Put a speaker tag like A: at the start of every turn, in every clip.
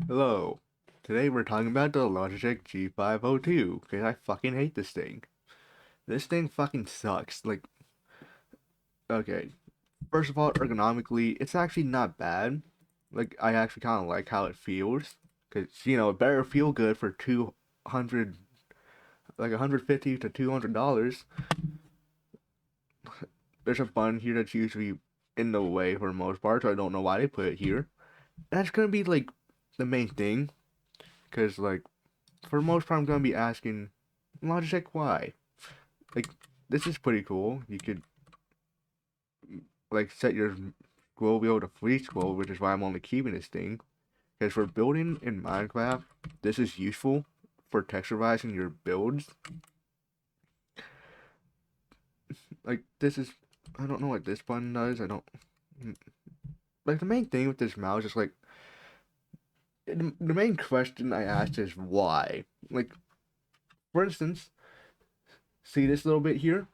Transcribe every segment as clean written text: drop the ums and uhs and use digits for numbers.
A: Hello. Today we're talking about the Logitech G502 because I fucking hate this thing. This thing fucking sucks. Like, okay, first of all, ergonomically, it's actually not bad. Like, I actually kind of like how it feels because it better feel good for 200, like 150 to $200. There's a button here that's usually in the way for the most part, so I don't know why they put it here. And that's gonna be like the main thing because like for the most part, I'm gonna be asking Logitech why. Like, this is pretty cool. You could like set your scroll wheel to free scroll, which is why I'm only keeping this thing. Because for building in Minecraft, this is useful for texturizing your builds. Like, this is, I don't know what this button does. I don't like the main thing with this mouse is like the main question I asked is why. Like, for instance, see this little bit here?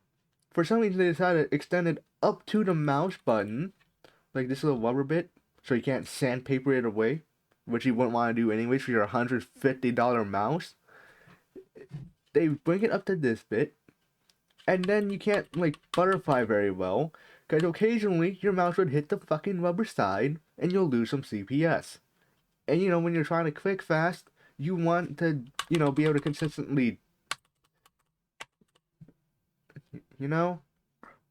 A: For some reason, they decided to extend it up to the mouse button, like this little rubber bit, so you can't sandpaper it away, which you wouldn't want to do anyways for your $150 mouse. They bring it up to this bit, and then you can't like butterfly very well, because occasionally your mouse would hit the fucking rubber side, and you'll lose some CPS. And when you're trying to click fast, you want to be able to consistently, you know.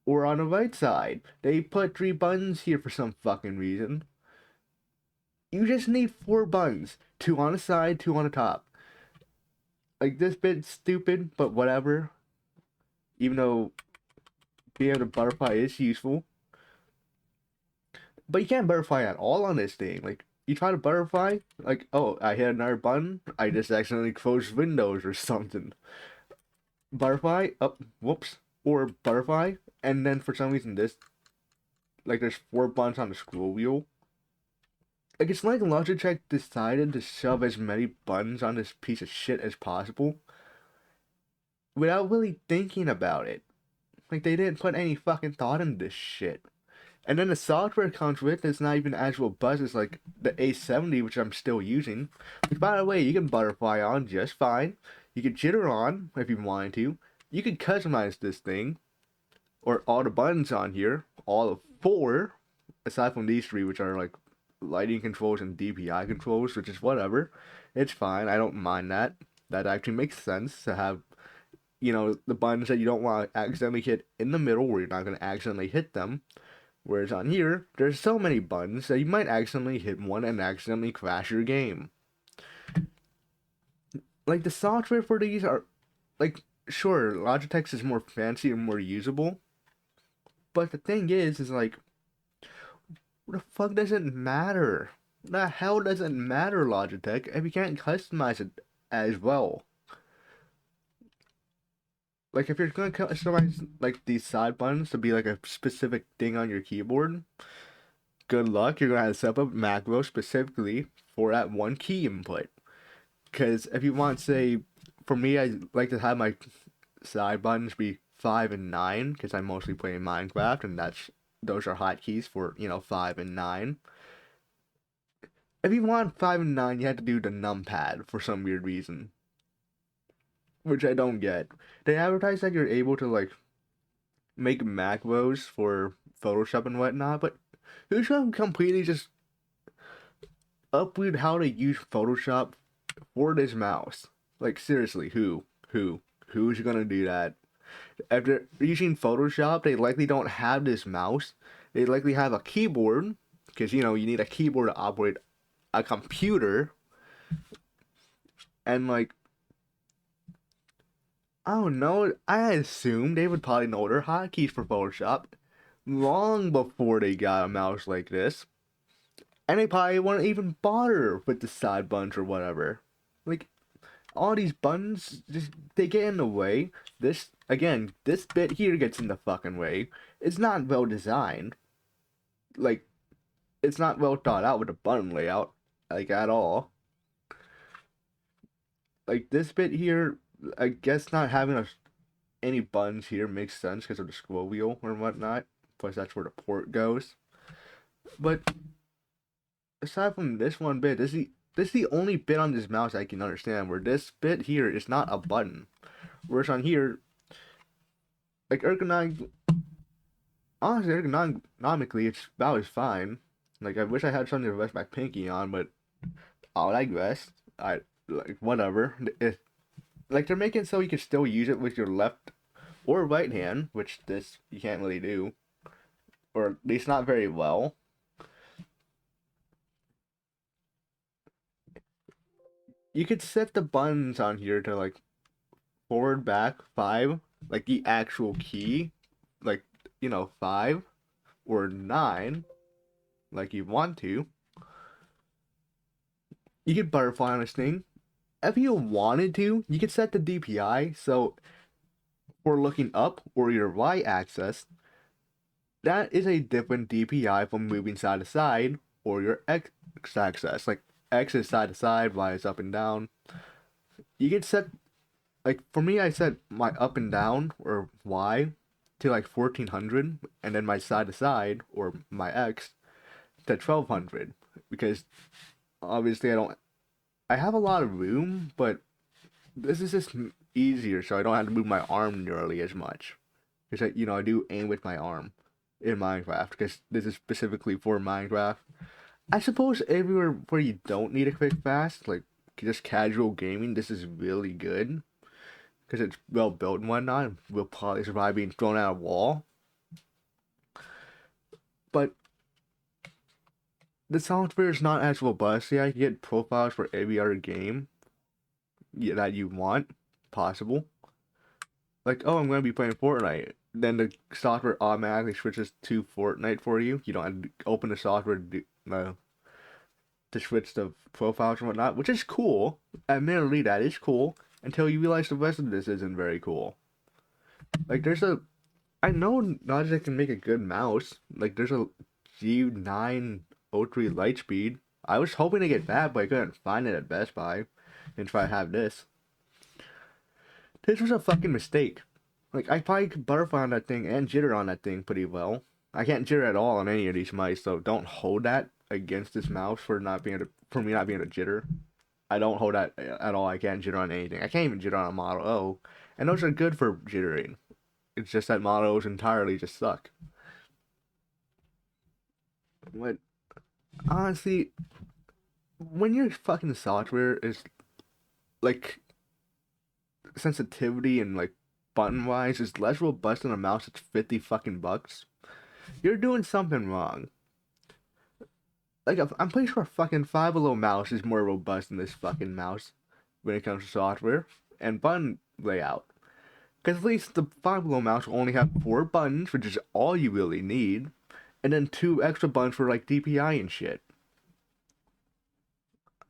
A: Or on the right side, they put three buttons here for some fucking reason. You just need four buttons. Two on the side, two on the top. Like, this bit's stupid, but whatever. Even though being able to butterfly is useful. But you can't butterfly at all on this thing. Like, you try to butterfly, like, oh, I hit another button, I just accidentally closed Windows or something. Butterfly, up, whoops. Or butterfly, and then for some reason this, like, there's four buttons on the scroll wheel. Like, it's like Logitech decided to shove as many buttons on this piece of shit as possible without really thinking about it. Like, they didn't put any fucking thought in this shit. And then the software it comes with is not even as robust as like the A70, which I'm still using. Which, by the way, you can butterfly on just fine. You can jitter on if you wanted to. You can customize this thing, or all the buttons on here, all of four, aside from these three, which are like lighting controls and DPI controls, which is whatever. It's fine. I don't mind that. That actually makes sense to have the buttons that you don't want to accidentally hit in the middle where you're not going to accidentally hit them. Whereas on here, there's so many buttons that you might accidentally hit one and accidentally crash your game. Like, the software for these are, like, sure, Logitech's is more fancy and more usable. But the thing is like, what the fuck does it matter? The hell does it matter, Logitech, if you can't customize it as well? Like, if you're gonna customize like these side buttons to be like a specific thing on your keyboard, good luck. You're gonna have to set up macro specifically for that one key input. Because if you want, say, for me, I like to have my side buttons be 5 and 9 because I mostly play in Minecraft, and those are hotkeys for 5 and 9. If you want 5 and 9, you have to do the numpad for some weird reason, which I don't get. They advertise that you're able to like make macros for Photoshop and whatnot, but who's gonna completely just upload how to use Photoshop for this mouse? Like, seriously, who's gonna do that? If they're using Photoshop, they likely don't have this mouse. They likely have a keyboard because you need a keyboard to operate a computer, and like, I don't know. I assume they would probably know their hotkeys for Photoshop long before they got a mouse like this. And they probably wouldn't even bother with the side buttons or whatever. Like, all these buttons, just, they get in the way. This bit here gets in the fucking way. It's not well designed. Like, it's not well thought out with the button layout, like, at all. Like, this bit here, I guess not having any buttons here makes sense because of the scroll wheel or whatnot. Plus, that's where the port goes. But aside from this one bit, this is the only bit on this mouse I can understand where this bit here is not a button. Whereas on here, like ergonomic, honestly, ergonomically, it's about as fine. Like I wish I had something to rest my pinky on, but I'll digress. I like whatever. Like they're making it so you can still use it with your left or right hand, which this you can't really do, or at least not very well. You could set the buttons on here to like forward, back, 5, like the actual key, like 5 or 9, like you want to. You could butterfly on this thing. If you wanted to, you could set the DPI so for looking up or your Y axis, that is a different DPI from moving side to side or your X axis. Like X is side to side, Y is up and down. You could set, like for me, I set my up and down or Y to like 1400, and then my side to side or my X to 1200 because obviously I have a lot of room, but this is just easier so I don't have to move my arm nearly as much. Because I do aim with my arm in Minecraft because this is specifically for Minecraft. I suppose everywhere where you don't need a quick fast, like just casual gaming, this is really good because it's well built and whatnot, and will probably survive being thrown at a wall. But the software is not as robust. Yeah, you can get profiles for every other game that you want possible. Like, oh, I'm going to be playing Fortnite. Then the software automatically switches to Fortnite for you. You don't have to open the software to switch the profiles and whatnot, which is cool. Admittedly, that is cool until you realize the rest of this isn't very cool. Like, I know Logitech can make a good mouse. Like, there's a G502 Lightspeed. I was hoping to get that, but I couldn't find it at Best Buy. And try to have this. This was a fucking mistake. Like, I probably could butterfly on that thing and jitter on that thing pretty well. I can't jitter at all on any of these mice, so don't hold that against this mouse for me not being able to jitter. I don't hold that at all. I can't jitter on anything. I can't even jitter on a Model O, and those are good for jittering. It's just that Model O's entirely just suck. But honestly, when your fucking software is like sensitivity and like button wise is less robust than a mouse that's 50 fucking bucks, you're doing something wrong. Like, I'm pretty sure a fucking Five Below mouse is more robust than this fucking mouse when it comes to software and button layout. Because at least the Five Below mouse will only have 4 buttons, which is all you really need, and then 2 extra buttons for like DPI and shit.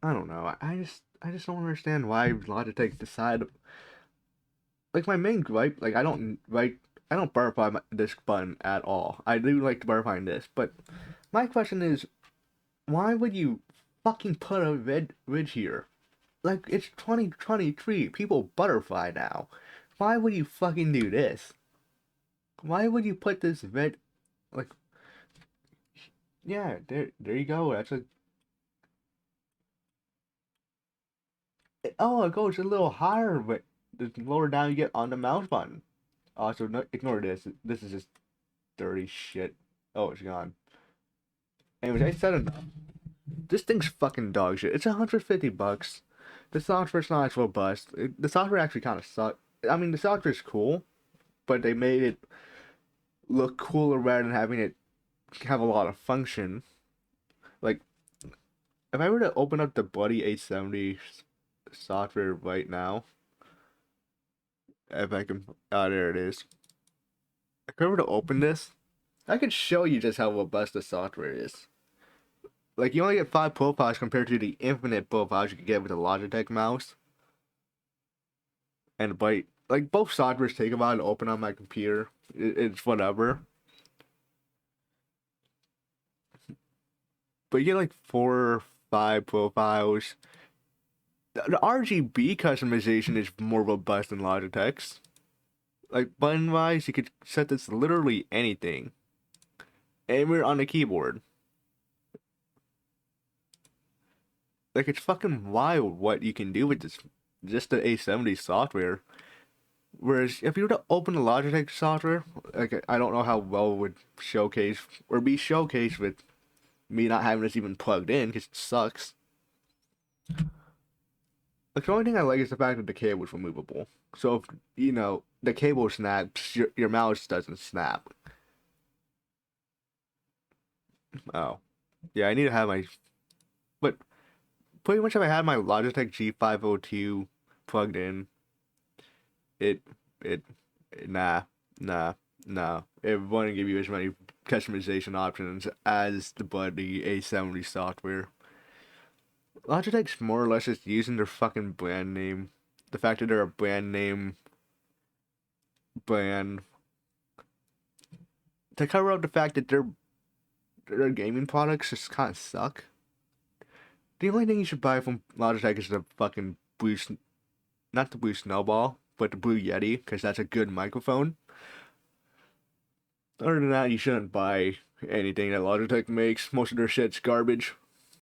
A: I don't know. I just don't understand why Logitech decided. Like my main gripe, like I don't butterfly this button at all. I do like butterflying this, but my question is, why would you fucking put a red ridge here? Like, it's 2023. People butterfly now. Why would you fucking do this? Why would you put this red, like, yeah, there you go. That's a, oh, it goes a little higher, but the lower down you get on the mouse button. Also, no, ignore this. This is just dirty shit. Oh, it's gone. Anyways, I said enough. This thing's fucking dog shit. It's 150 bucks. The software's not as robust. The software actually kind of sucks. I mean, the software's cool, but they made it look cooler rather than having it have a lot of function. Like, if I were to open up the Buddy 870 software right now, if I can, there it is. If I were to open this, I could show you just how robust the software is. Like, you only get 5 profiles compared to the infinite profiles you could get with a Logitech mouse. And like both softwares take a while to open on my computer. It's whatever. But you get like 4 or 5 profiles. The RGB customization is more robust than Logitech's. Like button wise, you could set this literally anything. Anywhere on the keyboard. Like, it's fucking wild what you can do with this, just the A70 software. Whereas if you were to open the Logitech software, like, I don't know how well it would showcase or be showcased with me not having this even plugged in because it sucks. Like, the only thing I like is the fact that the cable is removable. So if the cable snaps, your mouse doesn't snap. Oh, yeah, I need to have my. But pretty much if I had my Logitech G502 plugged in, it it nah nah nah. It wouldn't give you as many customization options as the buddy A70 software. Logitech's more or less just using their fucking brand name. The fact that they're a brand name brand to cover up the fact that their gaming products just kind of suck. The only thing you should buy from Logitech is the fucking not the Blue Snowball, but the Blue Yeti, because that's a good microphone. Other than that, you shouldn't buy anything that Logitech makes. Most of their shit's garbage.